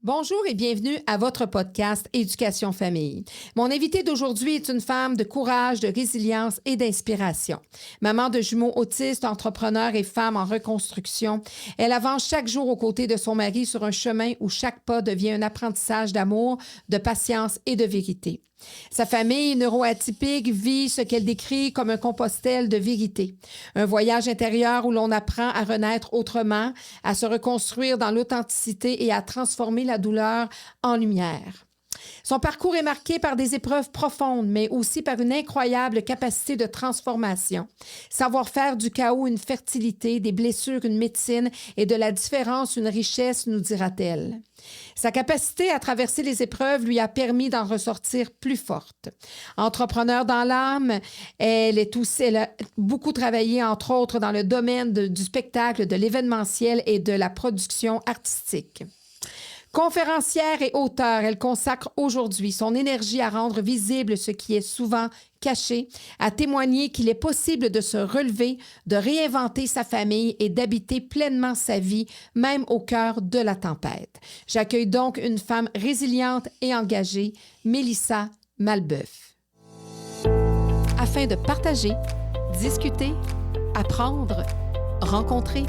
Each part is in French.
Bonjour et bienvenue à votre podcast Éducation Famille. Mon invitée d'aujourd'hui est une femme de courage, de résilience et d'inspiration. Maman de jumeaux autistes, entrepreneur et femme en reconstruction, elle avance chaque jour aux côtés de son mari sur un chemin où chaque pas devient un apprentissage d'amour, de patience et de vérité. Sa famille neuroatypique vit ce qu'elle décrit comme un compostel de vérité. Un voyage intérieur où l'on apprend à renaître autrement, à se reconstruire dans l'authenticité et à transformer la douleur en lumière. Son parcours est marqué par des épreuves profondes, mais aussi par une incroyable capacité de transformation. Savoir faire du chaos une fertilité, des blessures une médecine et de la différence une richesse, nous dira-t-elle. Sa capacité à traverser les épreuves lui a permis d'en ressortir plus forte. Entrepreneur dans l'âme, elle a beaucoup travaillé, entre autres, dans le domaine du spectacle, de l'événementiel et de la production artistique. Conférencière et auteure, elle consacre aujourd'hui son énergie à rendre visible ce qui est souvent caché, à témoigner qu'il est possible de se relever, de réinventer sa famille et d'habiter pleinement sa vie, même au cœur de la tempête. J'accueille donc une femme résiliente et engagée, Mélissa Malbeuf. Afin de partager, discuter, apprendre, rencontrer,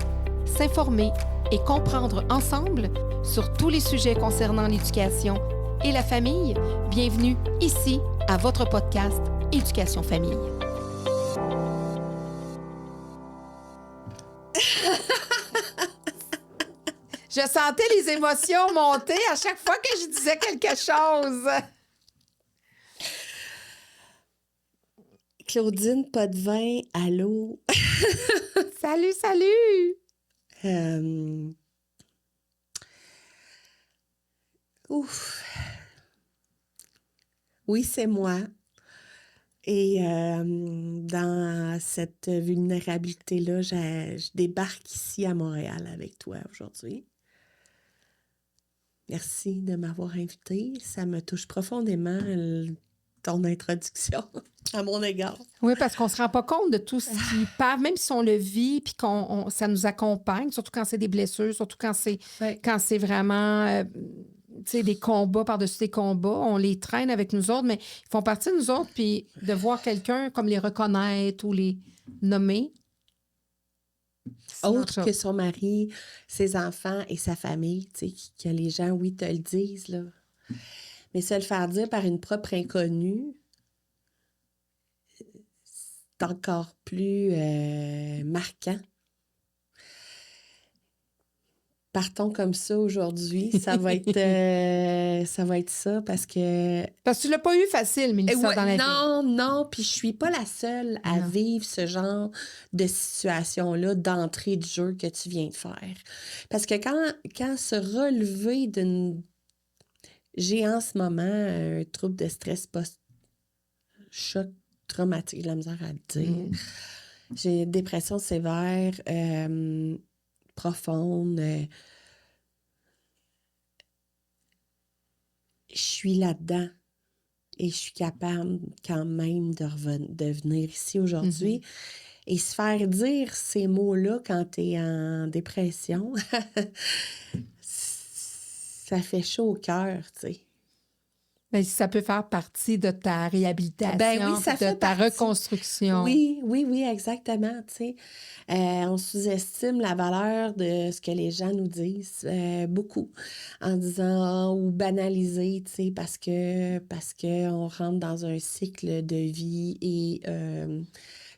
s'informer et comprendre ensemble sur tous les sujets concernant l'éducation et la famille, bienvenue ici à votre podcast Éducation Famille. Je sentais les émotions monter à chaque fois que je disais quelque chose. Claudine Potvin, allô? Salut, salut! Ouf! Oui, c'est moi. Et dans cette vulnérabilité-là, je débarque ici à Montréal avec toi aujourd'hui. Merci de m'avoir invitée. Ça me touche profondément, ton introduction à mon égard. Oui, parce qu'on ne se rend pas compte de tout ce qui part, même si on le vit puis ça nous accompagne, surtout quand c'est des blessures, surtout quand c'est vraiment des combats par-dessus des combats. On les traîne avec nous autres, mais ils font partie de nous autres. Puis de voir quelqu'un comme les reconnaître ou les nommer. Autre que son mari, ses enfants et sa famille, tu sais, que les gens, oui, te le disent, là. Mais se le faire dire par une propre inconnue, c'est encore plus marquant. Partons comme ça aujourd'hui. Ça va être ça parce que... Parce que tu l'as pas eu facile, Mélissa, dans la vie. Non. Puis je suis pas la seule à vivre ce genre de situation-là d'entrée de jeu que tu viens de faire. Parce que quand se relever d'une... J'ai en ce moment un trouble de stress post-choc traumatique, la misère à le dire. J'ai une dépression sévère, profonde. Je suis là-dedans et je suis capable quand même de venir ici aujourd'hui et se faire dire ces mots-là quand tu es en dépression. Ça fait chaud au cœur, tu sais. Mais ça peut faire partie de ta réhabilitation, Oui, ça fait ta reconstruction. Oui, exactement, tu sais. On sous-estime la valeur de ce que les gens nous disent beaucoup en disant ou banaliser, tu sais, parce que on rentre dans un cycle de vie et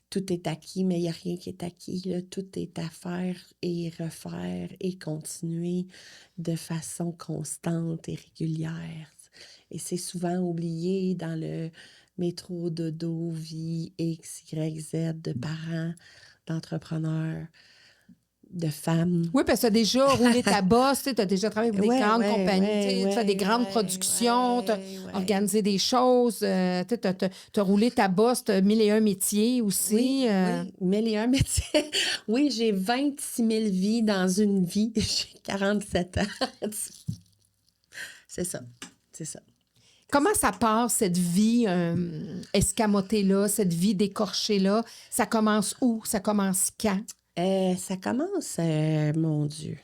tout est acquis, mais il n'y a rien qui est acquis, là. Tout est à faire et refaire et continuer de façon constante et régulière. Et c'est souvent oublié dans le métro, dodo, vie, X, Y, Z, de parents, d'entrepreneurs, de femmes. Oui, parce que tu as déjà roulé ta bosse, tu as déjà travaillé pour des grandes compagnies, tu as des grandes productions, tu as organisé des choses, tu as roulé ta bosse, tu as 1001 métiers aussi. Oui, 1001 métiers. Oui, j'ai 26 000 vies dans une vie. J'ai 47 ans. C'est ça. Comment ça part, cette vie escamotée-là, cette vie décorchée-là? Ça commence où? Ça commence quand? Ça commence, mon Dieu.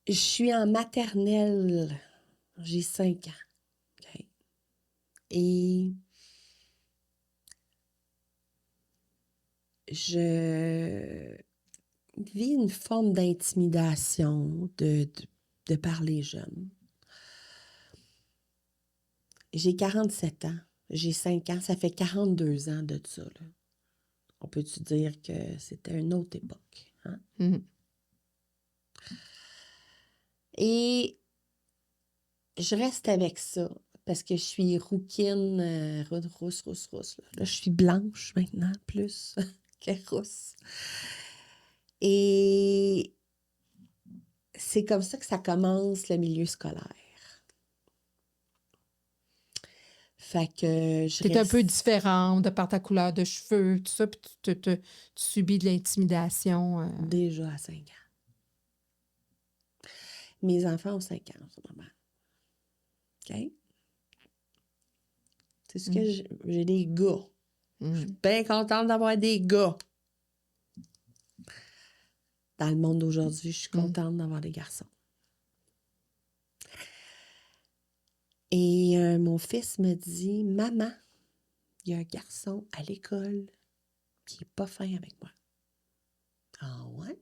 Je suis en maternelle. J'ai 5 ans. OK? Et je vis une forme d'intimidation de par les jeunes. J'ai 47 ans. J'ai 5 ans. Ça fait 42 ans de ça, là. On peut-tu dire que c'était une autre époque, hein? Mhm. Et je reste avec ça parce que je suis rouquine, rousse. Là. Là, je suis blanche maintenant, plus que rousse. Et c'est comme ça que ça commence le milieu scolaire. Fait que je T'es un peu reste différente de par ta couleur de cheveux, tout ça, puis tu subis de l'intimidation. déjà à 5 ans. Mes enfants ont 5 ans en ce moment. OK? C'est ce que j'ai des gars. Je suis bien contente d'avoir des gars. Dans le monde d'aujourd'hui, je suis contente d'avoir des garçons. Et mon fils me dit, maman, il y a un garçon à l'école qui n'est pas fin avec moi. Ah ouais?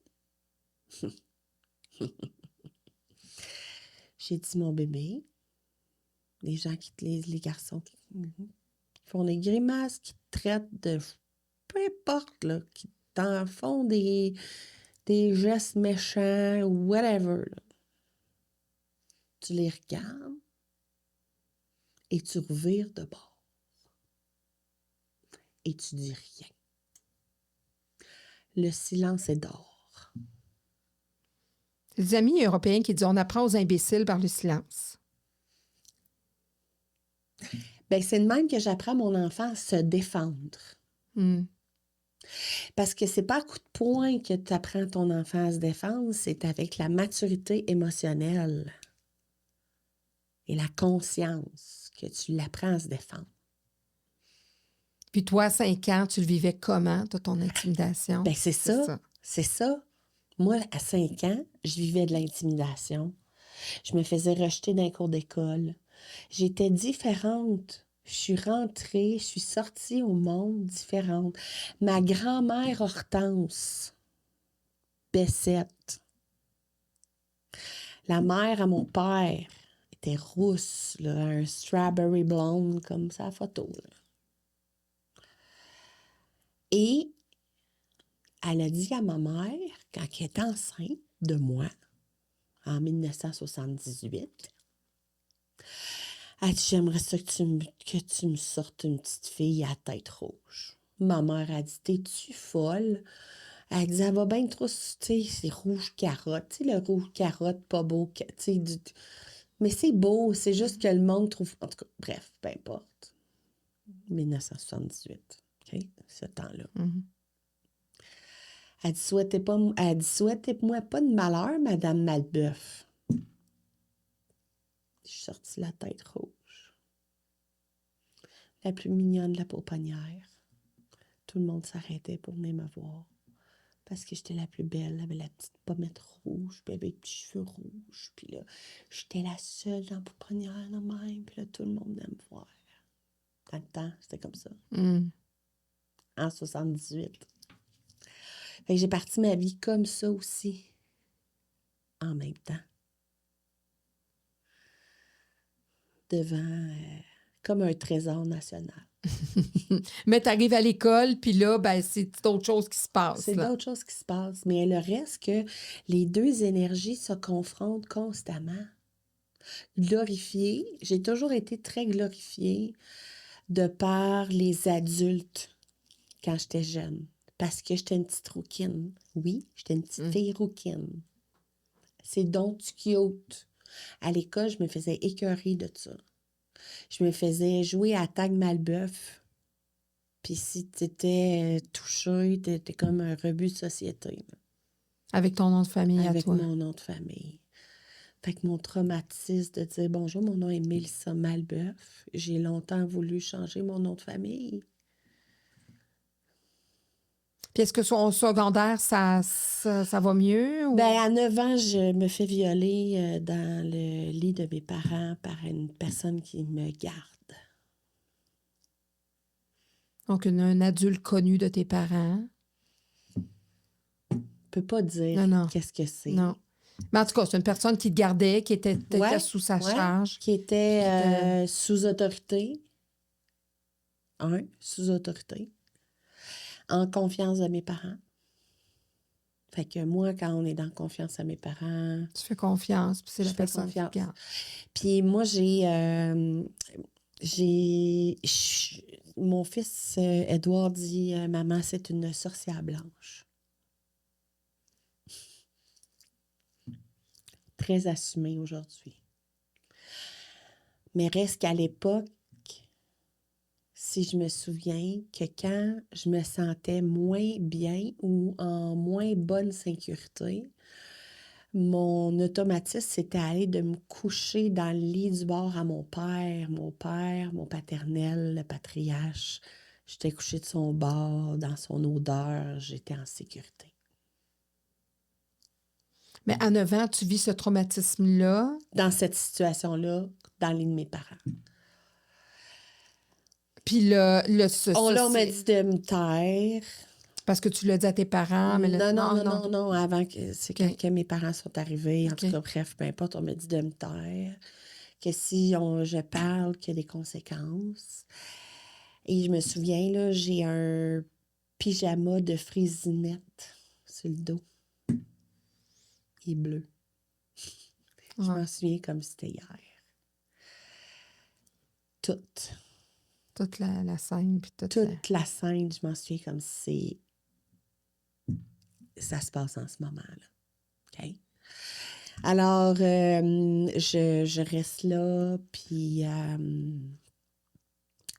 J'ai dit, mon bébé, les gens les garçons qui font des grimaces, qui te traitent de peu importe, là, qui t'en font des gestes méchants ou whatever. Là. Tu les regardes et tu revires de bord. Et tu dis rien. Le silence est d'or. Les amis européens qui disent on apprend aux imbéciles par le silence. Ben, c'est de même que j'apprends à mon enfant à se défendre. Mm. Parce que c'est pas à coup de poing que tu apprends ton enfant à se défendre, c'est avec la maturité émotionnelle et la conscience que tu l'apprends à se défendre. Puis toi, à 5 ans, tu le vivais comment, de ton intimidation? Ben, c'est ça. C'est ça. Moi, à 5 ans, je vivais de l'intimidation. Je me faisais rejeter d'un cours d'école. J'étais différente. Je suis rentrée, je suis sortie au monde différente. Ma grand-mère Hortense Bessette, la mère à mon père, était rousse, là, un strawberry blonde comme sa photo. Là. Et elle a dit à ma mère, quand elle était enceinte de moi, en 1978, elle dit, j'aimerais ça que tu me sortes une petite fille à tête rouge. Ma mère a dit, t'es-tu folle? Elle dit, elle va bien trop, tu sais, c'est rouge carotte. Tu sais, le rouge carotte, pas beau, tu sais, mais c'est beau, c'est juste que le monde trouve... En tout cas, bref, peu importe. 1978, OK, ce temps-là. Mhm. Elle dit, souhaitez-moi pas de malheur, Madame Malbeuf. Je suis sortie la tête rouge. La plus mignonne de la pouponnière. Tout le monde s'arrêtait pour venir me voir. Parce que j'étais la plus belle, avait la petite pommette rouge, puis avec les petits cheveux rouges. Puis là, j'étais la seule dans la pouponnière de même. Puis là, tout le monde venait me voir. Dans le temps, c'était comme ça. Mm. En 78. Fait que j'ai parti ma vie comme ça aussi. En même temps. Devant, comme un trésor national. Mais tu arrives à l'école, puis là, ben, c'est d'autres choses qui se passent. C'est Là. d'autres choses qui se passent. Mais le reste que les deux énergies se confrontent constamment. Glorifiée, j'ai toujours été très glorifiée de par les adultes quand j'étais jeune. Parce que j'étais une petite rouquine. Oui, j'étais une petite fille rouquine. C'est donc cute. À l'école, je me faisais écœurer de ça. Je me faisais jouer à Tag Malbeuf. Puis si t'étais touché, t'étais comme un rebut de société. Là, Avec ton nom de famille à avec toi. mon nom de famille. Fait que mon traumatisme de dire bonjour, mon nom est Mélissa Malbeuf. J'ai longtemps voulu changer mon nom de famille. Puis est-ce que au secondaire, ça va mieux? Ou... Ben, à 9 ans, je me fais violer dans le lit de mes parents par une personne qui me garde. Donc, un adulte connu de tes parents. Je peux pas dire Non. qu'est-ce que c'est. Non. Mais en tout cas, c'est une personne qui te gardait, qui était sous sa charge. Qui était sous autorité. Sous autorité. En confiance de mes parents. Fait que moi, quand on est dans confiance à mes parents... Tu fais confiance, puis c'est la personne qui te garde. Puis moi, mon fils, Édouard, dit « Maman, c'est une sorcière blanche. » Très assumé aujourd'hui. Mais reste qu'à l'époque, si je me souviens que quand je me sentais moins bien ou en moins bonne sécurité, mon automatisme, c'était aller de me coucher dans le lit du bord à mon père, mon paternel, le patriarche. J'étais couchée de son bord, dans son odeur, j'étais en sécurité. Mais à 9 ans, tu vis ce traumatisme-là? Dans cette situation-là, dans le lit de mes parents. Puis on m'a dit de me taire. Parce que tu l'as dit à tes parents? Mais non, avant que... C'est quand mes parents sont arrivés. En tout cas, bref, peu importe, on m'a dit de me taire. Que si je parle, qu'il y a des conséquences. Et je me souviens, là, j'ai un pyjama de Frisinette sur le dos. Il est bleu. Je m'en souviens comme c'était hier. Toute la scène. Puis toute la scène, je m'en souviens comme si ça se passe en ce moment-là. OK? Alors, je reste là, puis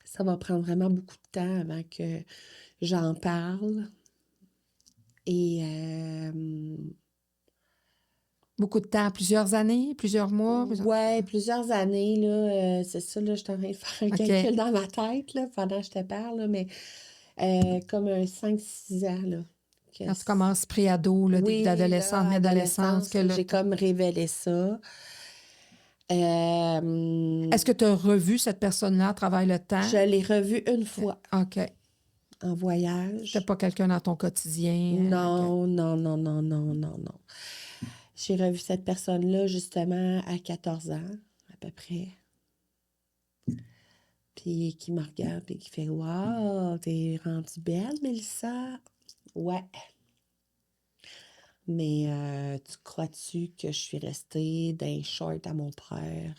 ça va prendre vraiment beaucoup de temps avant que j'en parle. Et... beaucoup de temps, plusieurs années, plusieurs mois? Oui, plusieurs années, là. C'est ça, là, je suis en train de faire un calcul dans ma tête, là, pendant que je te parle, là, mais comme un 5-6 ans, là. Quand tu commences pré-ado, début d'adolescence, mi-adolescence. J'ai comme révélé ça. Est-ce que tu as revu cette personne-là à travers le temps? Je l'ai revue une fois. OK. En voyage. C'était pas quelqu'un dans ton quotidien? Non. J'ai revu cette personne-là, justement, à 14 ans, à peu près. Puis qui me regarde et qui fait « Wow, t'es rendue belle, Mélissa? » Ouais. Mais tu crois-tu que je suis restée dans les shorts à mon père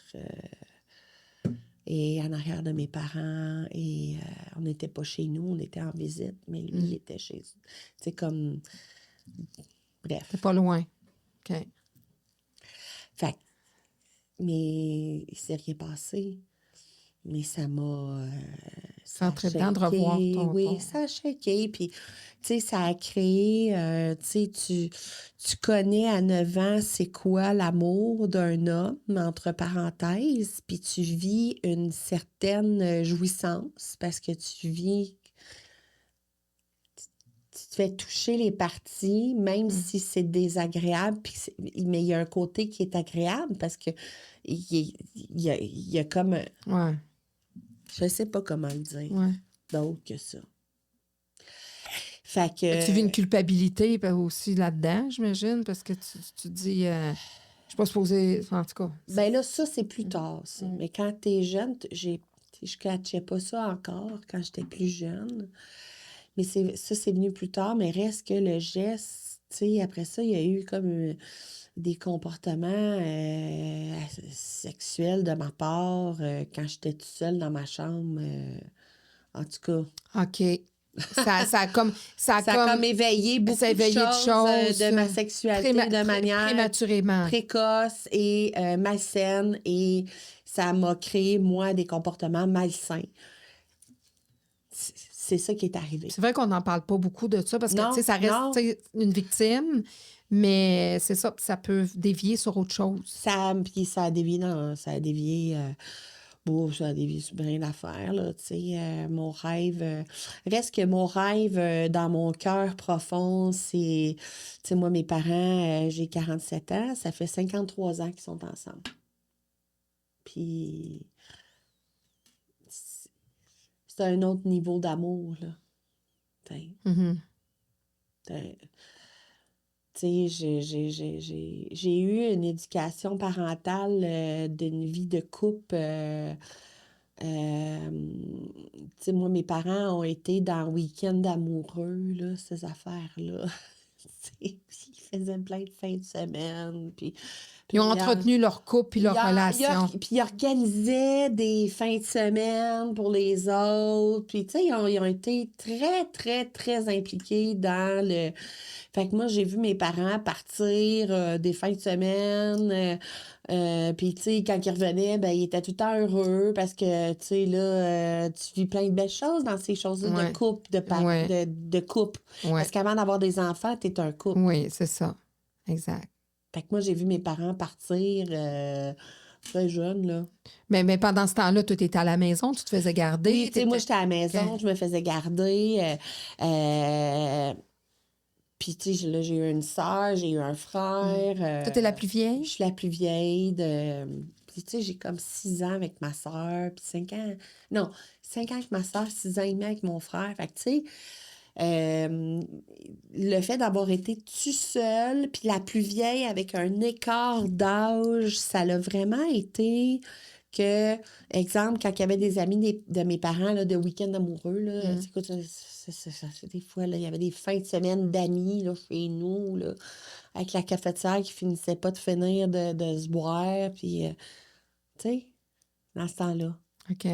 et en arrière de mes parents et on n'était pas chez nous, on était en visite, mais lui, il était chez eux. C'est comme... Bref. C'est pas loin. OK. Fait mais il s'est rien passé. Mais ça m'a... ça a très bien de revoir ton... Oui, ça a shaké. Puis, tu sais, ça a créé... tu sais, tu connais à 9 ans c'est quoi l'amour d'un homme, entre parenthèses, puis tu vis une certaine jouissance parce que tu vis... Tu te fais toucher les parties, même si c'est désagréable, mais il y a un côté qui est agréable parce que il y a comme... Ouais. Je sais pas comment le dire. Ouais. D'autre que ça. Fait que... Tu vis une culpabilité aussi là-dedans, j'imagine, parce que tu dis... je suis pas supposée... En tout cas... Ben là, ça, c'est plus tard, ça. Mais quand t'es jeune, je catchais pas ça encore quand j'étais plus jeune. Mais ça, c'est venu plus tard, mais reste que le geste, tu sais, après ça, il y a eu comme des comportements sexuels de ma part quand j'étais toute seule dans ma chambre. En tout cas. OK. Ça a comme éveillé beaucoup de choses de ma sexualité de manière prématurément précoce et malsaine, et ça m'a créé, moi, des comportements malsains. C'est ça qui est arrivé. C'est vrai qu'on n'en parle pas beaucoup de ça parce que ça reste une victime, mais c'est ça, ça peut dévier sur autre chose. Puis ça a dévié Bon, j'ai bien d'affaires, là, tu sais, mon rêve... reste que mon rêve, dans mon cœur profond, c'est... Tu sais, moi, mes parents, j'ai 47 ans, ça fait 53 ans qu'ils sont ensemble. Puis... C'est un autre niveau d'amour, là. Mhm. Tu sais, j'ai eu une éducation parentale d'une vie de couple. Tu sais, moi, mes parents ont été dans Week-end amoureux, là, ces affaires-là. Ils faisaient plein de fins de semaine. Puis Ils ont entretenu leur couple puis leur relation. puis ils organisaient des fins de semaine pour les autres. Puis, tu sais, ils ont été très, très, très impliqués dans le... Fait que moi, j'ai vu mes parents partir des fins de semaine. Puis, tu sais, quand ils revenaient, ben, ils étaient tout le temps heureux parce que, tu sais, là, tu vis plein de belles choses dans ces choses-là Ouais. de couple, Ouais. de couple. Ouais. Parce qu'avant d'avoir des enfants, t'es un couple. Oui, c'est ça. Exact. Fait que moi, j'ai vu mes parents partir très jeunes, là. Mais pendant ce temps-là, tu étais à la maison, tu te faisais garder. Oui, tu sais, moi, j'étais à la maison, je me faisais garder. Puis, tu sais, là, j'ai eu une sœur, j'ai eu un frère. Toi, t'es la plus vieille? Je suis la plus vieille de... Puis, tu sais, j'ai comme 6 ans avec ma sœur, puis 5 ans... Non, 5 ans avec ma sœur, 6 ans et demi avec mon frère. Fait que, tu sais, le fait d'avoir été toute seule, puis la plus vieille avec un écart d'âge, ça l'a vraiment été que, exemple, quand il y avait des amis de mes parents là, de week-end amoureux, là, écoute, des fois, là, il y avait des fins de semaine d'amis là, chez nous, là, avec la cafetière qui finissait pas de finir de se boire, puis, tu sais, dans ce temps-là. OK.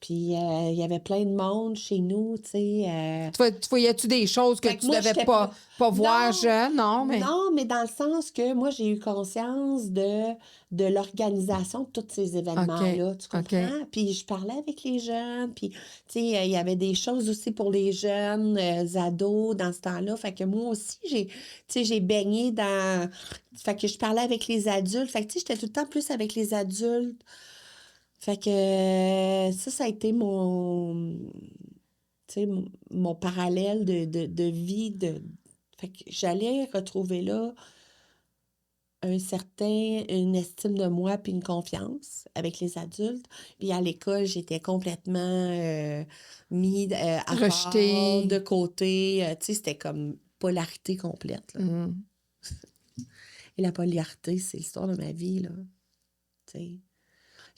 Puis, il y avait plein de monde chez nous, tu sais. Tu voyais-tu des choses que Fait que tu moi, devais j'étais pas voir Non, jeune? Non, mais... Non, mais dans le sens que moi, j'ai eu conscience de l'organisation de tous ces événements-là, tu OK. comprends? Puis je parlais avec les jeunes, puis, tu sais, il y avait des choses aussi pour les jeunes ados dans ce temps-là. Fait que moi aussi, tu sais, j'ai baigné dans... Fait que je parlais avec les adultes. Fait que, tu sais, j'étais tout le temps plus avec les adultes. Fait que ça a été tu sais, mon parallèle de vie. Fait que j'allais retrouver là une estime de moi puis une confiance avec les adultes. Puis à l'école, j'étais complètement mis à Rejetée. part, de côté. Tu sais, c'était comme polarité complète, là. Et la polarité, c'est l'histoire de ma vie, là. Tu sais.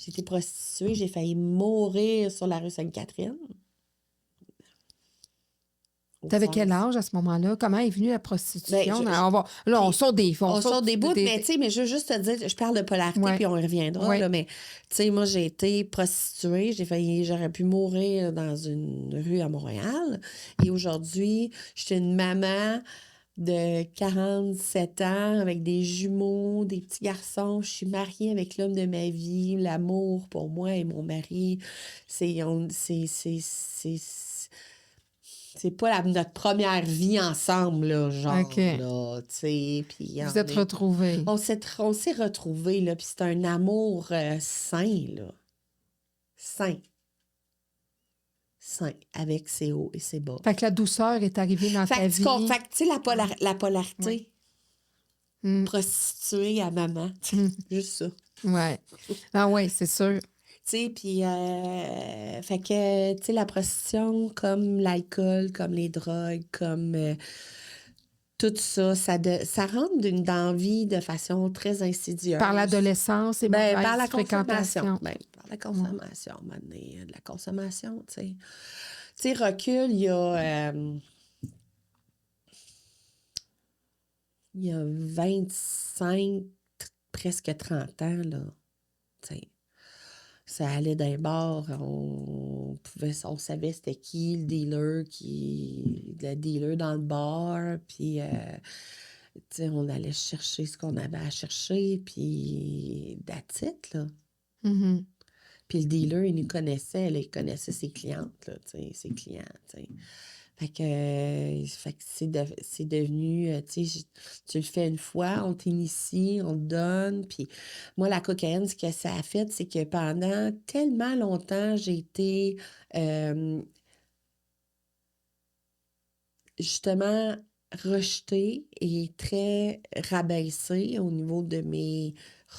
J'ai été prostituée, j'ai failli mourir sur la rue Sainte-Catherine. T'avais quel âge à ce moment-là? Comment est venue la prostitution? On sort des fonds. On sort des bouts, mais tu sais, mais je veux juste te dire, je parle de polarité, puis on y reviendra, là, mais tu sais, moi, j'ai été prostituée, j'aurais pu mourir dans une rue à Montréal, et aujourd'hui, je suis une maman de 47 ans, avec des jumeaux, des petits garçons, je suis mariée avec l'homme de ma vie, l'amour pour moi et mon mari, c'est pas notre première vie ensemble, là, genre, OK. là, tu sais, puis... Vous êtes retrouvés. On s'est retrouvés, là, puis c'est un amour sain, là. Sain. Sain, avec ses hauts et ses bas. Fait que la douceur est arrivée dans ta vie. Fait que, tu sais, la polarité, prostituée à maman, juste ça. Ouais. Ah ouais, c'est sûr. Tu sais, puis, fait que, tu sais, la prostitution, comme l'alcool, comme les drogues, comme tout ça, ça rentre dans la vie de façon très insidieuse. Par l'adolescence et par la fréquentation. Par la consommation, de la consommation, tu sais. Tu sais, recul, il y a 25, presque 30 ans, là, tu sais. Ça allait d'un bar, on savait c'était qui le dealer dans le bar, puis tu sais, on allait chercher ce qu'on avait à chercher, puis that's it, là. Puis le dealer, il nous connaissait, là, il connaissait ses clientes, là, tu sais, ses clients, tu sais. Fait que c'est devenu, tu le fais une fois, on t'initie, on te donne. Puis moi, la cocaïne, ce que ça a fait, c'est que pendant tellement longtemps, j'ai été justement rejetée et très rabaissée au niveau de mes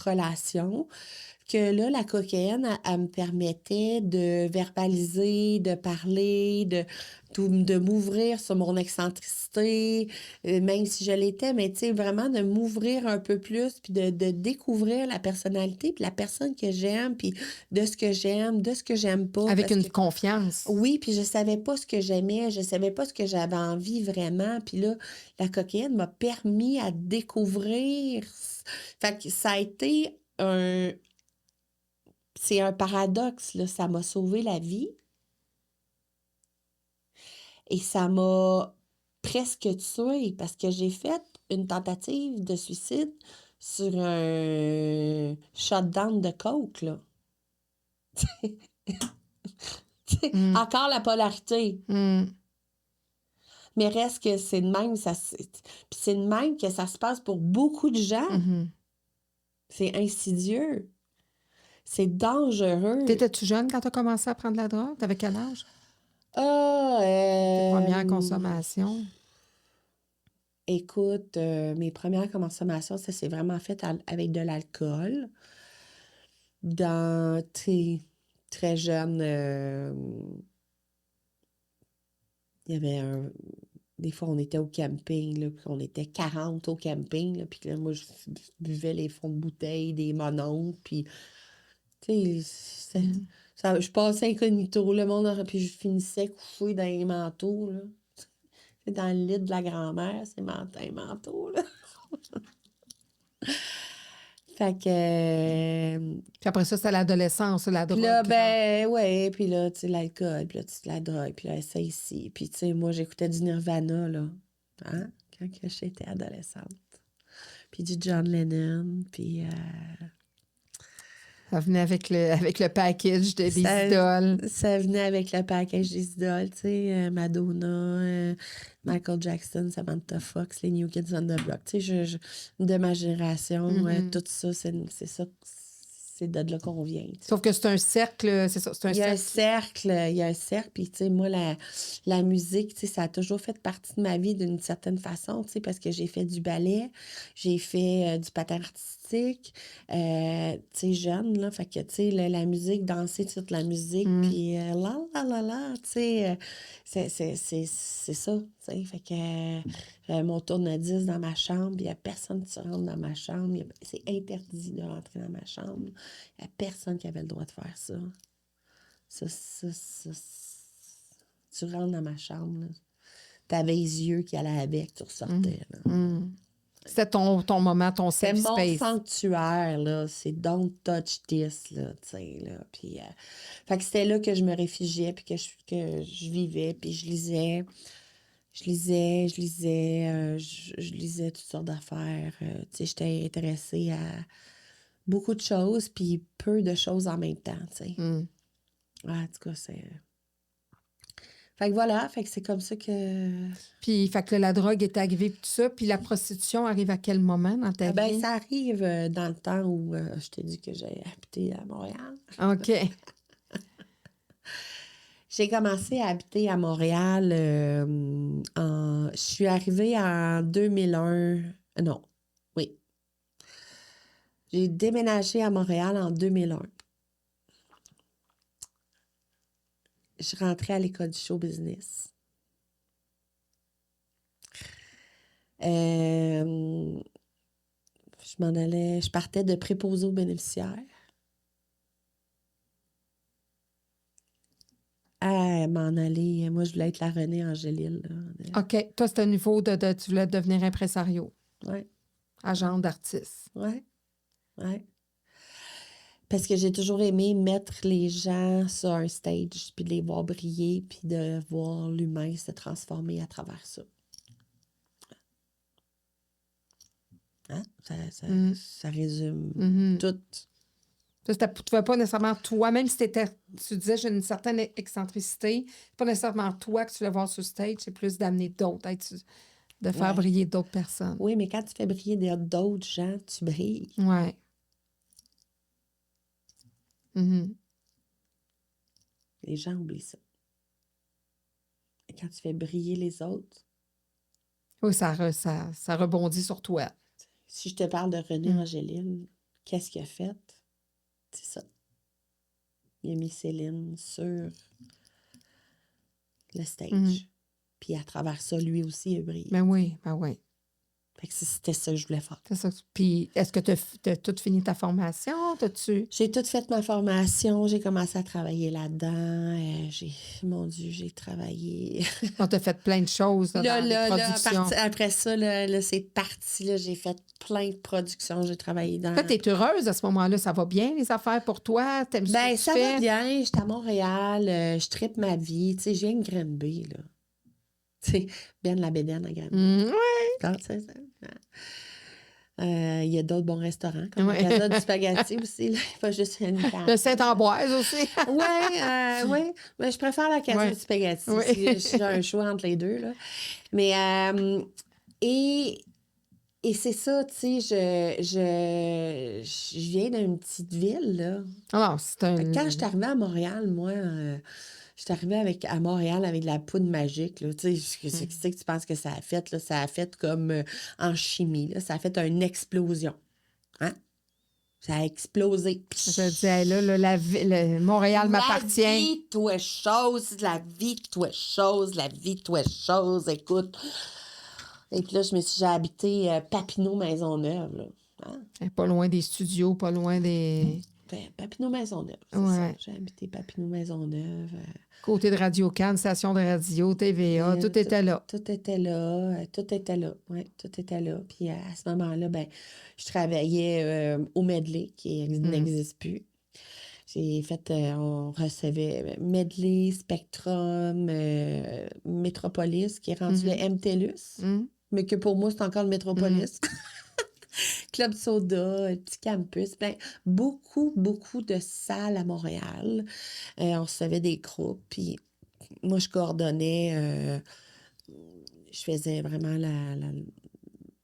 relations, que là, la cocaïne, elle me permettait de verbaliser, de parler, de m'ouvrir sur mon excentricité, même si je l'étais, mais tu sais, vraiment de m'ouvrir un peu plus, puis de découvrir la personnalité, puis la personne que j'aime, puis de ce que j'aime pas. Avec Parce une que confiance. oui, puis je savais pas ce que j'aimais, je savais pas ce que j'avais envie vraiment. Puis là, la cocaïne m'a permis à découvrir. Fait que ça a été c'est un paradoxe, là. Ça m'a sauvé la vie et ça m'a presque tuée parce que j'ai fait une tentative de suicide sur un shutdown de coke, là. Mm. Encore la polarité. Mm. Mais reste que c'est de même, puis c'est de même que ça se passe pour beaucoup de gens. Mhm. C'est insidieux. C'est dangereux. T'étais-tu jeune quand tu as commencé à prendre la drogue? T'avais quel âge? Ah, Tes premières consommations? écoute, mes premières consommations, ça s'est vraiment fait avec de l'alcool. Dans, très jeune, il y avait des fois, on était au camping, là, puis on était 40 au camping, là, puis là, moi, je buvais les fonds de bouteille, des mononcles, puis, tu sais, je passais incognito, le monde, puis je finissais couchée dans les manteaux, là. Dans le lit de la grand-mère, c'est un manteau, là. Fait que... Puis après ça, c'était l'adolescence, la puis drogue. là, ben, ouais, puis là, tu sais, l'alcool, puis là, tu sais, la drogue, puis là, ça ici. Puis, tu sais, moi, j'écoutais du Nirvana, là, hein, quand que j'étais adolescente. Puis du John Lennon, puis... Ça venait avec le package des ça, idoles. ça venait avec le package des idoles, tu sais, Madonna, Michael Jackson, Samantha Fox, les New Kids on the Block. Tu sais, de ma génération, tout ça, c'est ça, c'est de là qu'on vient. Tu sais. Sauf que c'est un cercle, c'est ça, c'est un cercle. Il y a un cercle, puis tu sais, moi, la musique, tu sais, ça a toujours fait partie de ma vie d'une certaine façon, tu sais, parce que j'ai fait du ballet, j'ai fait du patin artistique, tu sais, jeune, là, fait que, tu sais, la musique, danser sur de la musique, puis tu sais, c'est ça, tu sais, fait que mon tourne-disque dans ma chambre, il n'y a personne qui rentre dans ma chambre, c'est interdit de rentrer dans ma chambre, il n'y a personne qui avait le droit de faire ça. Tu rentres dans ma chambre, tu avais les yeux qui allaient avec, tu ressortais. Là. C'était ton moment, ton safe C'est mon space. sanctuaire, là. C'est don't touch this, là, tu sais, là. Puis, fait que c'était là que je me réfugiais, puis que je vivais, puis je lisais. Je lisais toutes sortes d'affaires. Tu sais, j'étais intéressée à beaucoup de choses, puis peu de choses en même temps, tu sais. En tout cas, c'est... Fait que voilà, fait que c'est comme ça que... Puis, fait que la drogue est arrivée, puis tout ça. Puis la prostitution arrive à quel moment dans ta vie? ça arrive dans le temps où je t'ai dit que j'ai habité à Montréal. OK. J'ai commencé à habiter à Montréal je suis arrivée en 2001. Non, oui. J'ai déménagé à Montréal en 2001. Je rentrais à l'école du show business. Je partais de préposé aux bénéficiaires à m'en aller. Moi, je voulais être la Renée Angélil. Là. OK. Toi, c'était au niveau tu voulais devenir impresario, Ouais, agent d'artiste. ouais, ouais. Parce que j'ai toujours aimé mettre les gens sur un stage, puis de les voir briller, puis de voir l'humain se transformer à travers ça. Hein? Ça résume tout. Tu ne pouvais pas nécessairement toi, même si tu disais j'ai une certaine excentricité, c'est pas nécessairement toi que tu veux voir sur stage, c'est plus d'amener d'autres, de faire Ouais. briller d'autres personnes. Oui, mais quand tu fais briller d'autres gens, tu brilles. Ouais. Mhm. Les gens oublient ça. Et quand tu fais briller les autres, Oui, ça rebondit sur toi. si je te parle de René Angélil, qu'est-ce qu'il a fait? C'est ça. Il a mis Céline sur le stage. Mhm. Puis à travers ça, lui aussi, il a brillé. Ben oui, ben oui. Fait que c'était ça que je voulais faire. C'est ça. Puis, est-ce que tu as tout fini ta formation? T'as-tu... J'ai tout fait ma formation, j'ai commencé à travailler là-dedans. Mon Dieu, j'ai travaillé. On t'a fait plein de choses là, dans les productions. Après ça, c'est parti. Là, j'ai fait plein de productions. J'ai travaillé dans. En fait, t'es heureuse à ce moment-là. Ça va bien, les affaires pour toi? T'aimes ce que tu Ça fais? va bien. J'étais à Montréal. Je tripe ma vie. Tu sais, je viens de Granby, là. Tu sais, bien de la bédaine à Granby. Oui. Il y a d'autres bons restaurants, comme la Casa du Spaghetti aussi. Là. Pas juste une Le Saint-Ambroise aussi. Oui. Mais je préfère la Casa du Spaghetti. Oui. Si j'ai un choix entre les deux. Là. Mais, et c'est ça, tu sais, je viens d'une petite ville, là. Alors, c'est un... Quand je suis arrivée à Montréal, moi, je suis arrivée à Montréal avec de la poudre magique, là. Tu sais, qu'est-ce que tu penses que ça a fait, là? Ça a fait comme en chimie, là. Ça a fait une explosion. Hein? Ça a explosé. Je disais, Montréal m'appartient. La vie, toi, chose, la vie, toi, chose, la vie, toi, chose. Écoute. Et puis là, j'ai habité Papineau Maisonneuve, là. Hein? Pas loin des studios, pas loin des... Papineau Maisonneuve, c'est ça. J'ai habité Papineau Maisonneuve. Côté de Radio-Can, station de radio, TVA, tout était là. Tout était là. Tout était là. Oui, tout était là. Puis à ce moment-là, je travaillais au Medley, qui n'existe plus. J'ai fait, on recevait Medley, Spectrum, Métropolis, qui est rendu le MTELUS, mais que pour moi, c'est encore le Métropolis. Club Soda, Petit Campus, beaucoup, beaucoup de salles à Montréal. On recevait des groupes, puis moi, je coordonnais, je faisais vraiment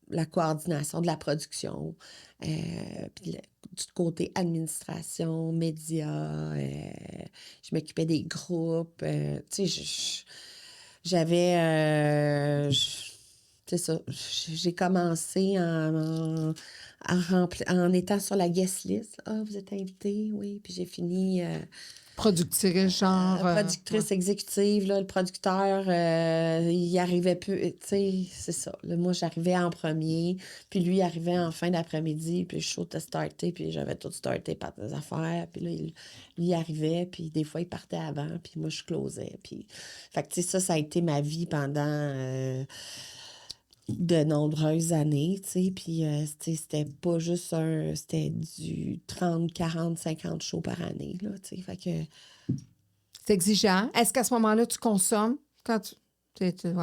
la coordination de la production, puis du côté administration, médias, je m'occupais des groupes, tu sais, j'avais, c'est ça, j'ai commencé en étant sur la guest list. Ah, vous êtes invité, oui, puis j'ai fini... Productrice, genre... productrice exécutive, là, le producteur, il arrivait plus, tu sais, c'est ça. Là, moi, j'arrivais en premier, puis lui, il arrivait en fin d'après-midi, puis le show était starté, puis j'avais tout starté par des affaires, puis là, lui, il arrivait, puis des fois, il partait avant, puis moi, je closais, puis... Fait que, tu sais, ça a été ma vie pendant... de nombreuses années, tu sais, puis c'était pas juste c'était du 30, 40, 50 shows par année, là, tu sais, fait que... C'est exigeant. Est-ce qu'à ce moment-là, tu consommes quand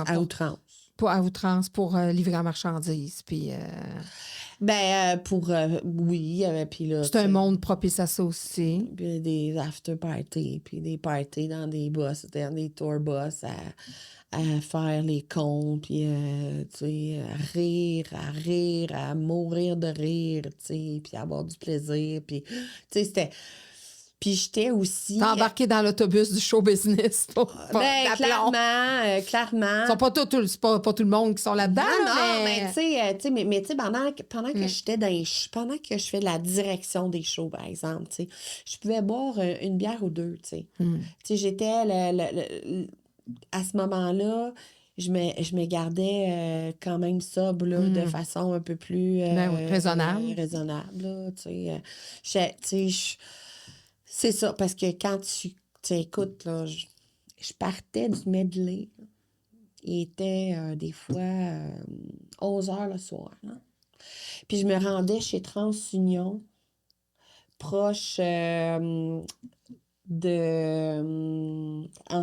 à outrance. À outrance pour livrer la marchandise, puis... oui, puis là... C'est un monde propice à ça aussi. Puis des after-parties, puis des parties dans des bus, dans des tour bus à faire les cons, puis, tu sais, à rire, à mourir de rire, tu sais, puis avoir du plaisir, puis, tu sais, c'était... Puis j'étais aussi... T'as embarqué dans l'autobus du show business. Clairement. C'est pas tout le monde qui sont là-dedans. Non, mais tu sais, pendant que j'étais pendant que je fais la direction des shows, par exemple, tu sais, je pouvais boire une bière ou deux, tu sais. Tu sais, j'étais à ce moment-là, je me gardais quand même sobre, là, de façon un peu plus raisonnable. Raisonnable, là, tu sais. C'est ça, parce que quand tu écoutes, là, je partais du medley. Il était des fois 11 heures le soir. Là. Puis je me rendais chez TransUnion, proche à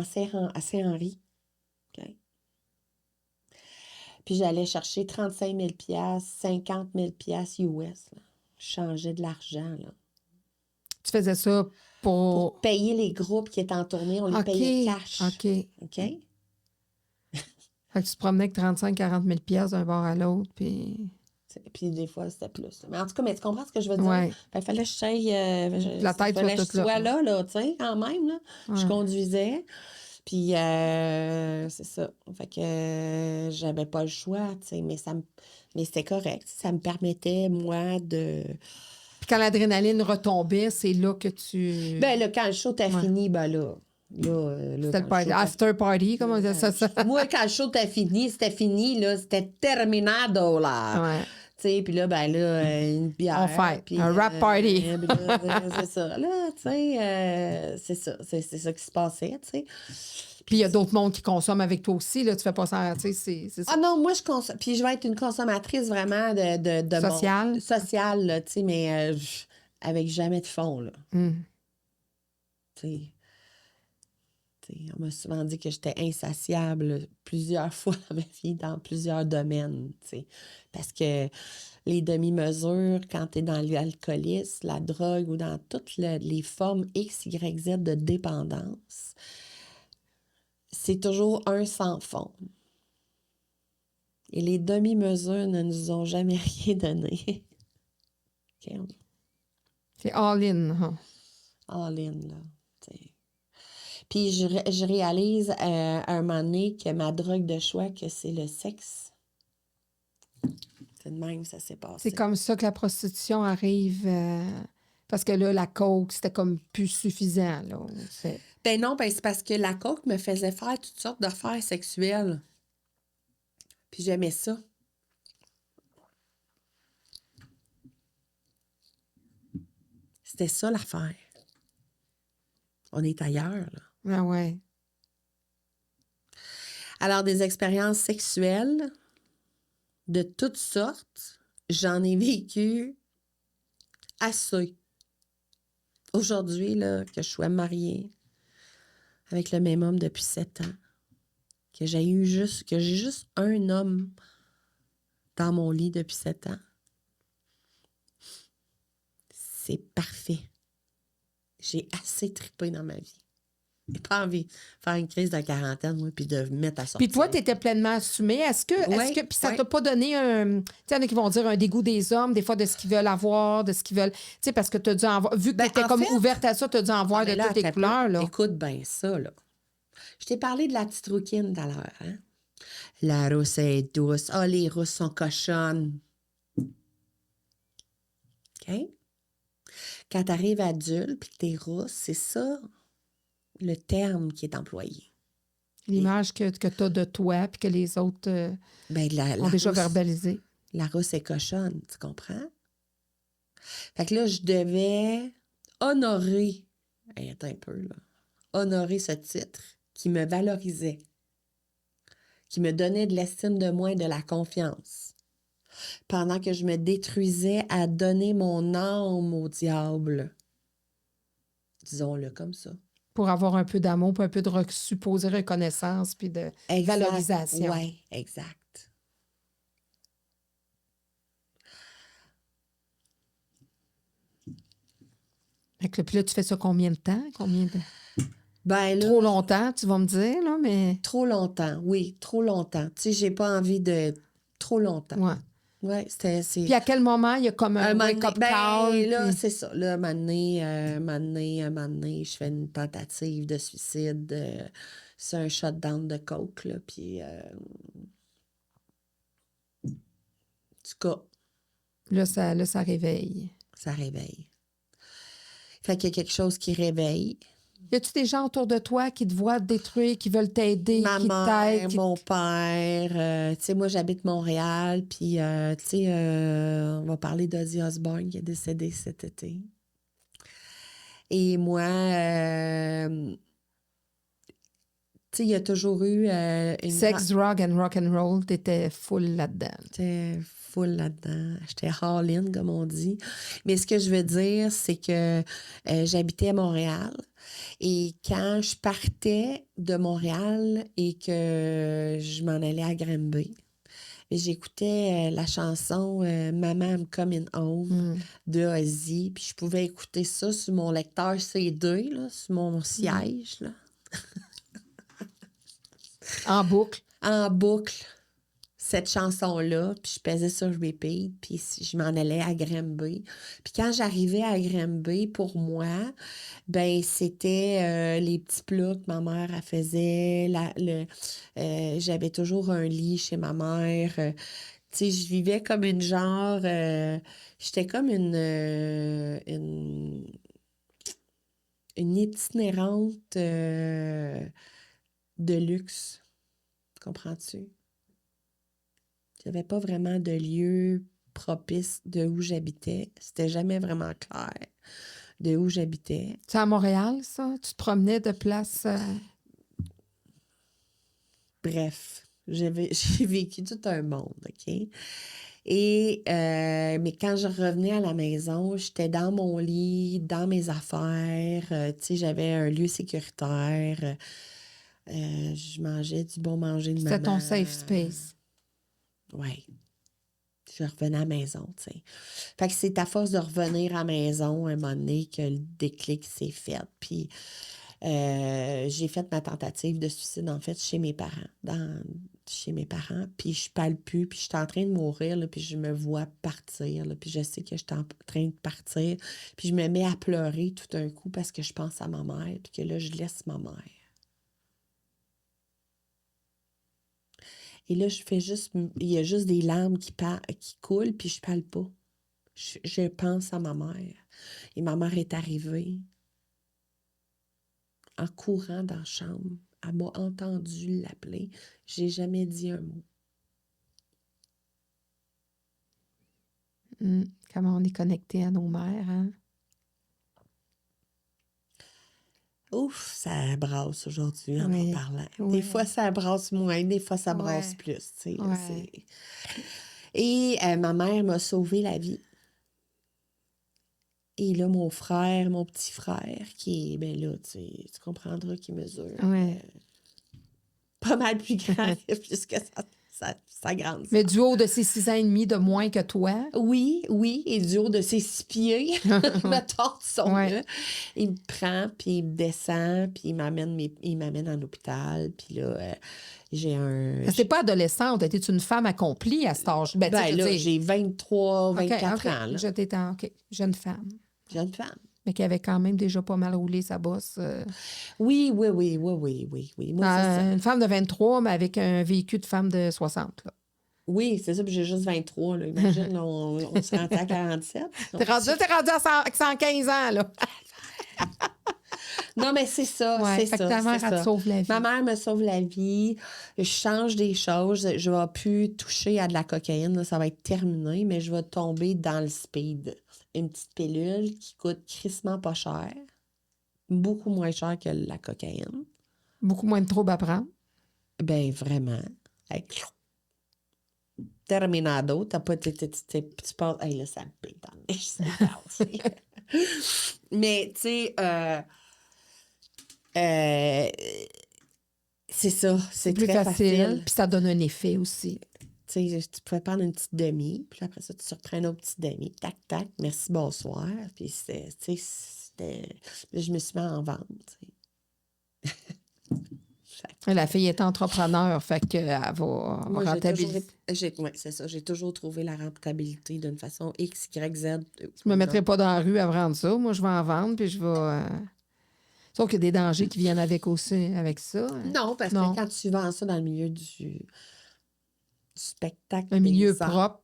Saint-Henri. Okay. Puis j'allais chercher 35 000 $, 50 000 US. Là. Je changeais de l'argent, là. Tu faisais ça pour... Pour payer les groupes qui étaient en tournée, on les payait cash. OK. OK? Fait que tu te promenais avec 35-40 000 piastres d'un bord à l'autre, puis... Puis des fois, c'était plus. Mais en tout cas, mais tu comprends ce que je veux dire? Ouais. Fait qu'il fallait que La tête fallait que soit je toute sois là. là, tu sais, quand même. Là. Je Ouais. conduisais. Puis, c'est ça. Fait que j'avais pas le choix, tu sais, mais c'était correct. Ça me permettait, moi, de... Puis quand l'adrénaline retombait, c'est là que tu... Ben là, quand le show t'a fini, ben là, C'était le quand le show t'a after party, comment on dit ça? Moi, quand le show t'a fini, c'était fini, là, c'était terminado, là. Ouais. Tu sais, puis là, ben là, une bière. On fête. Puis, Un rap party. puis là, c'est ça, là, tu sais, c'est ça. C'est ça qui se passait, tu sais. Puis il y a d'autres mondes qui consomment avec toi aussi, là, tu fais pas ça, tu sais, c'est ça. Ah non, moi, je consomme. Puis je vais être une consommatrice vraiment de Sociale? sociale, là, tu sais, mais avec jamais de fond, là. Tu sais. On m'a souvent dit que j'étais insatiable plusieurs fois dans ma vie, dans plusieurs domaines, tu sais. Parce que les demi-mesures, quand tu es dans l'alcoolisme, la drogue ou dans toutes les formes X, Y, Z de dépendance, c'est toujours un sans fond. Et les demi-mesures ne nous ont jamais rien donné. OK, C'est all-in. Hein. all-in, là. T'sais. Puis je réalise à un moment donné que ma drogue de choix, que c'est le sexe. C'est de même, ça s'est passé. C'est comme ça que la prostitution arrive. Parce que là, la coke, c'était comme plus suffisant. Là. Ben non, ben c'est parce que la coke me faisait faire toutes sortes d'affaires sexuelles. Puis j'aimais ça. C'était ça l'affaire. On est ailleurs, là. Ah ouais. Alors, des expériences sexuelles de toutes sortes, j'en ai vécu assez. Aujourd'hui, là, que je sois mariée avec le même homme depuis 7 ans, que j'ai juste un homme dans mon lit depuis 7 ans, c'est parfait. J'ai assez trippé dans ma vie. J'ai pas envie de faire une crise de quarantaine, moi, puis de me mettre à sortir. Puis toi, tu étais pleinement assumée. Est-ce que puis ça t'a pas donné un... Tu sais, il y en a qui vont dire un dégoût des hommes, des fois, de ce qu'ils veulent avoir, de ce qu'ils veulent... Tu sais, parce que tu as dû en voir... Vu que tu étais comme ouverte à ça, tu as dû en voir de toutes les couleurs, là. Écoute bien ça, là. Je t'ai parlé de la petite rouquine tout à l'heure, hein? La rousse est douce. Ah, les rousses sont cochonnes. OK? Quand tu arrives adulte puis que t'es rousse, c'est ça le terme qui est employé. L'image que tu as de toi puis que les autres ont déjà verbalisé. La rousse est cochonne, tu comprends? Fait que là, je devais honorer, attends un peu, là, honorer ce titre qui me valorisait, qui me donnait de l'estime de moi et de la confiance, pendant que je me détruisais à donner mon âme au diable. Disons-le comme ça. Pour avoir un peu d'amour, puis un peu de supposée reconnaissance, puis de valorisation. Oui, exact. Puis là, tu fais ça combien de temps? Ben là, trop longtemps, tu vas me dire, là, mais... Trop longtemps, oui, trop longtemps. Tu sais, j'ai pas envie de... Trop longtemps. Ouais. Ouais, c'est... Puis à quel moment il y a comme un wake-up call? Là, puis... c'est ça. Là, un moment donné, je fais une tentative de suicide. C'est un shutdown de coke, là, puis... en tout cas... Là, ça réveille. Ça réveille. Fait qu'il y a quelque chose qui réveille. Y a-tu des gens autour de toi qui te voient te détruire, qui veulent t'aider, Ma qui mère, t'aident? mon père, tu sais, moi, j'habite Montréal, puis, tu sais, on va parler d'Ozzy Osbourne qui est décédé cet été. Et moi, tu sais, il y a toujours eu une... Sex, drug and rock and roll, t'étais full là-dedans. J'étais full là-dedans. J'étais all-in, comme on dit. Mais ce que je veux dire, c'est que j'habitais à Montréal. Et quand je partais de Montréal et que je m'en allais à Granby, Et j'écoutais la chanson Maman I'm Coming Home de Ozzy. Puis je pouvais écouter ça sur mon lecteur CD, là, sur mon siège, là, En boucle. en boucle. Cette chanson-là, puis je pesais sur repeat, puis je m'en allais à Granby. Puis quand j'arrivais à Granby, pour moi, ben c'était les petits plats que ma mère elle faisait. J'avais toujours un lit chez ma mère. Tu sais, je vivais comme une genre... j'étais comme une itinérante de luxe. Comprends-tu? J'avais pas vraiment de lieu propice de où j'habitais. C'était jamais vraiment clair de où j'habitais. C'est à Montréal, ça? Tu te promenais de place... Bref, j'ai vécu tout un monde, OK? Et, mais quand je revenais à la maison, j'étais dans mon lit, dans mes affaires. Tu sais, j'avais un lieu sécuritaire. Je mangeais du bon manger de maman. C'était ton safe space. Oui. Je revenais à la maison, tu sais. Fait que c'est à force de revenir à la maison, à un moment donné, que le déclic s'est fait. Puis j'ai fait ma tentative de suicide, en fait, chez mes parents. Chez mes parents. Puis je parle plus, puis je suis en train de mourir, là, puis je me vois partir, là, puis je sais que je suis en train de partir. Puis je me mets à pleurer tout d'un coup parce que je pense à ma mère, puis que là, je laisse ma mère. Et là, il y a juste des larmes qui coulent, puis je parle pas. Je pense à ma mère. Et ma mère est arrivée en courant dans la chambre. Elle m'a entendu l'appeler. J'ai jamais dit un mot. Comment on est connecté à nos mères, hein? Ouf, ça brasse aujourd'hui en Oui, parlant. oui. Des fois, ça brasse moins, des fois, ça brasse Ouais. plus. Tu sais, là, Ouais. Et ma mère m'a sauvé la vie. Et là, mon frère, mon petit frère, qui est, ben là, tu comprendras qu'il mesure Ouais. pas mal plus grand puisque sa grande Mais sœur. du haut de ses 6 ans et demi de moins que toi. Oui, et du haut de ses 6 pieds, mettons, son Ouais. là, il me prend, puis il me descend, puis il m'amène en hôpital, puis là, j'ai un... C'est pas adolescente, tu étais une femme accomplie à cet âge. Ben, tu sais, Ben je veux là, dire- j'ai 23, OK, 24 OK. ans, là. Je t'étais OK. Jeune femme. Jeune femme. Mais qui avait quand même déjà pas mal roulé sa bosse. Oui. Moi, c'est ça. Une femme de 23, mais avec un véhicule de femme de 60. Là. Oui, c'est ça, puis j'ai juste 23, là. Imagine, là, on se rend à 47. T'es rendu à 115 ans, là. Non, mais c'est ça, Ouais, c'est fait que ça, ta mère, c'est elle te ça. sauve la vie. Ma mère me sauve la vie. Je change des choses. Je vais plus toucher à de la cocaïne. Là, ça va être terminé, mais je vais tomber dans le speed. Une petite pilule qui coûte crissement pas cher. Beaucoup moins cher que la cocaïne. Beaucoup moins de troubles à prendre. Ben vraiment. Avec terminado. T'as pas... Tu penses... Hey, là, ça me pique dans le nez, ça me passe. Mais, tu sais... c'est ça, c'est Plus très facile. facile. Puis ça donne un effet aussi. Tu sais, tu pouvais prendre une petite demi, puis après ça, tu surprends une autre petite demi, tac, tac, merci, bonsoir. Puis je me suis mis en vente, tu sais. La fille est entrepreneur, fait qu'elle va Moi, rentabiliser. ouais, c'est ça, j'ai toujours trouvé la rentabilité d'une façon X, Y, Z. Je me mettrai pas dans la rue à vendre ça. Moi, je vais en vendre, puis je vais... Sauf qu'il y a des dangers qui viennent avec aussi, avec ça. Non, parce que quand tu vends ça dans le milieu du spectacle... Un milieu des arts, propre.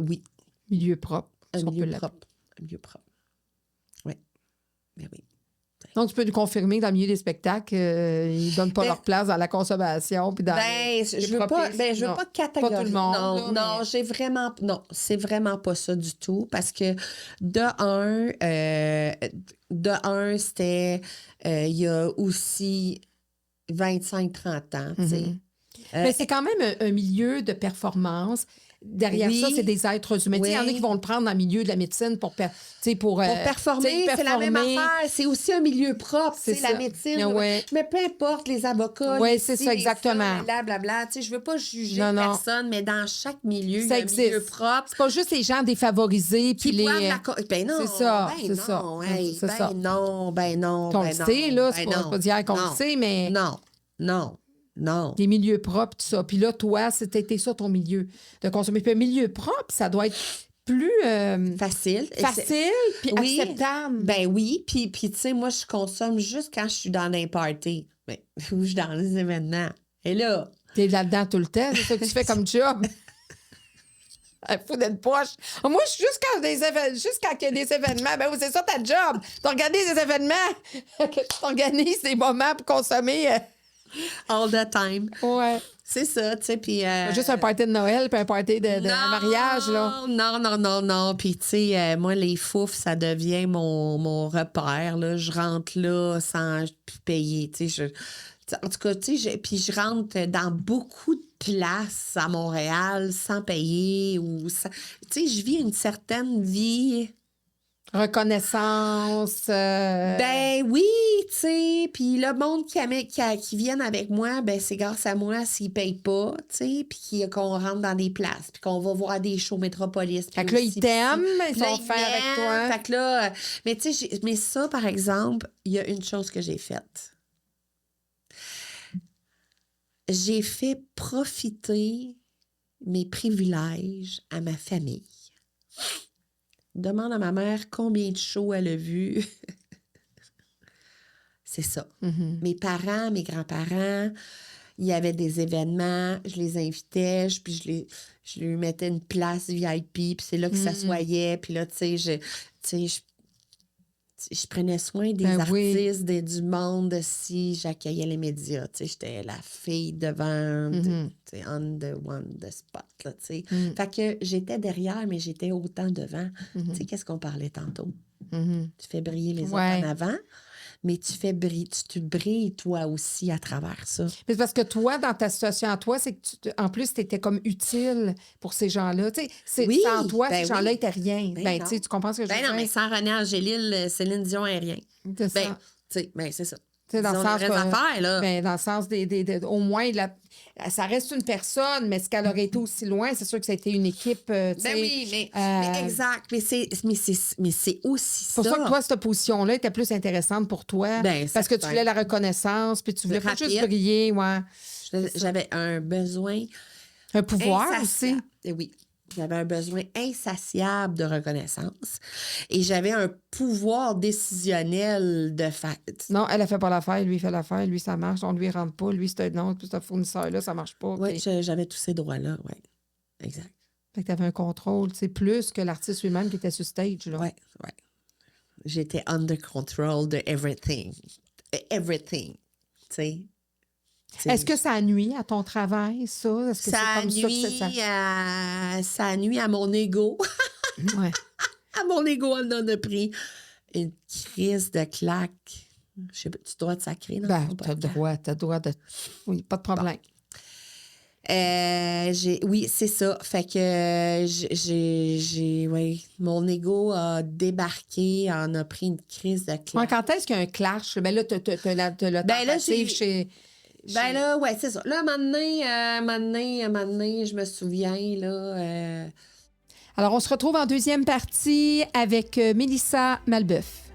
oui, Milieu propre. un si on milieu peut l'appeler. propre. Un milieu propre. Oui, mais oui. Donc, tu peux nous confirmer que dans le milieu des spectacles, ils ne donnent pas leur place dans la consommation puis dans je veux pas catégoriser. Pas tout le monde. Non, là, mais... j'ai vraiment... Non, c'est vraiment pas ça du tout. Parce que de un, c'était... Il y a aussi 25-30 ans, tu sais. Mais c'est quand même un milieu de performance derrière Oui. ça, c'est des êtres humains. Tu sais, il y en a Oui. qui vont le prendre dans le milieu de la médecine pour Pour performer, c'est la même affaire. C'est aussi un milieu propre, C'est la ça. médecine. Ouais. Mais peu importe, les avocats, Ouais, les c'est ci, ça, les exactement. ça, blablabla. Tu sais, je veux pas juger Non, non. personne, mais dans chaque milieu, il y Ça a un milieu existe. propre. C'est pas juste les gens défavorisés puis Qui les... boivent ben non, C'est ça, ben c'est non, ça. hey, C'est ben ça. non, ben non, Qu'on ben le non, sait, là, c'est ben pas d'hier qu'on le non, sait, mais non, non, non. des milieux propres, tout ça. Puis là, toi, c'était ça ton milieu de consommer. Puis un milieu propre, ça doit être plus Facile. facile puis Oui. acceptable. Ben oui, puis tu sais, moi, je consomme juste quand je suis dans des parties, ou je suis dans les événements. Et là... T'es là-dedans tout le temps, c'est ça que tu fais comme job. Fou d'être poche. Moi, je suis juste quand il y a des événements. Ben oui, c'est ça ta job. T'organises des événements. Tu t'organises des moments pour consommer. All the time. Ouais. C'est ça, tu sais, puis... Juste un party de Noël puis un party de mariage, là. Non. Puis, tu sais, moi, les fouf, ça devient mon repère, là. Je rentre là sans payer, tu sais. En tout cas, tu sais, puis je rentre dans beaucoup de places à Montréal sans payer ou... Tu sais, je vis une certaine vie... Reconnaissance. Ben oui, tu sais, puis le monde qui viennent avec moi, ben c'est grâce à moi s'ils payent pas, tu sais, puis qu'on rentre dans des places, puis qu'on va voir des shows Métropolis. Fait que là, ils t'aiment, ils sont faits avec toi. Fait que là, mais tu sais, mais ça, par exemple, il y a une chose que j'ai faite. J'ai fait profiter mes privilèges à ma famille. Demande à ma mère combien de shows elle a vu. C'est ça. Mm-hmm. Mes parents, mes grands-parents, il y avait des événements, je les invitais, puis je lui mettais une place VIP, puis c'est là qu'ils s'assoyaient, puis là, tu sais, je prenais soin des artistes, du monde, si j'accueillais les médias, tu sais, j'étais la fille devant, tu sais, on the spot, là, tu sais. Fait que j'étais derrière, mais j'étais autant devant. Tu sais, qu'est-ce qu'on parlait tantôt? Tu fais briller les autres en avant, mais tu brilles toi aussi à travers ça. Mais c'est parce que toi, dans ta situation à toi, c'est que en plus, tu étais comme utile pour ces gens-là. Tu sais, sans toi, ces gens-là n'étaient rien. Ben, tu comprends ce que je veux dire? Ben non, mais sans René Angélil, Céline Dion est rien. C'est ça. Ben, tu sais, ben c'est ça. Dans le sens affaires, là. Ben, dans le sens au moins, ça reste une personne, mais ce qu'elle aurait été aussi loin, c'est sûr que ça a été une équipe. Ben oui, mais exact. Mais c'est aussi ça. C'est pour ça que toi, cette position-là était plus intéressante pour toi. Ben, parce que tu voulais la reconnaissance, puis tu voulais pas juste briller. Ouais. J'avais un besoin. Un pouvoir aussi. Oui. J'avais un besoin insatiable de reconnaissance et j'avais un pouvoir décisionnel de fait. Non, elle a fait pas l'affaire, lui, il fait l'affaire, lui, ça marche, on lui rentre pas, lui, c'est un autre, ce fournisseur-là, ça marche pas. Oui, j'avais tous ces droits-là, oui. Exact. Fait que t'avais un contrôle, c'est plus que l'artiste lui-même qui était sur stage, là. Oui, oui. J'étais under control de everything. Everything, tu sais. Est-ce que ça nuit à ton travail, ça? Est-ce que ça nuit à mon ego. Ouais. À mon ego, on en a pris une crise de claque. Je sais pas, tu dois te sacrer, non? Ben, t'as le droit de... Oui, pas de problème. Bon. Oui, c'est ça. Fait que oui, mon ego a débarqué, en a pris une crise de claque. Ouais, quand est-ce qu'il y a un clash? Ben là, t'as la tentative chez... Ben là, ouais, c'est ça. Là, à un moment donné, je me souviens, là... Alors, on se retrouve en deuxième partie avec Mélissa Malbeuf.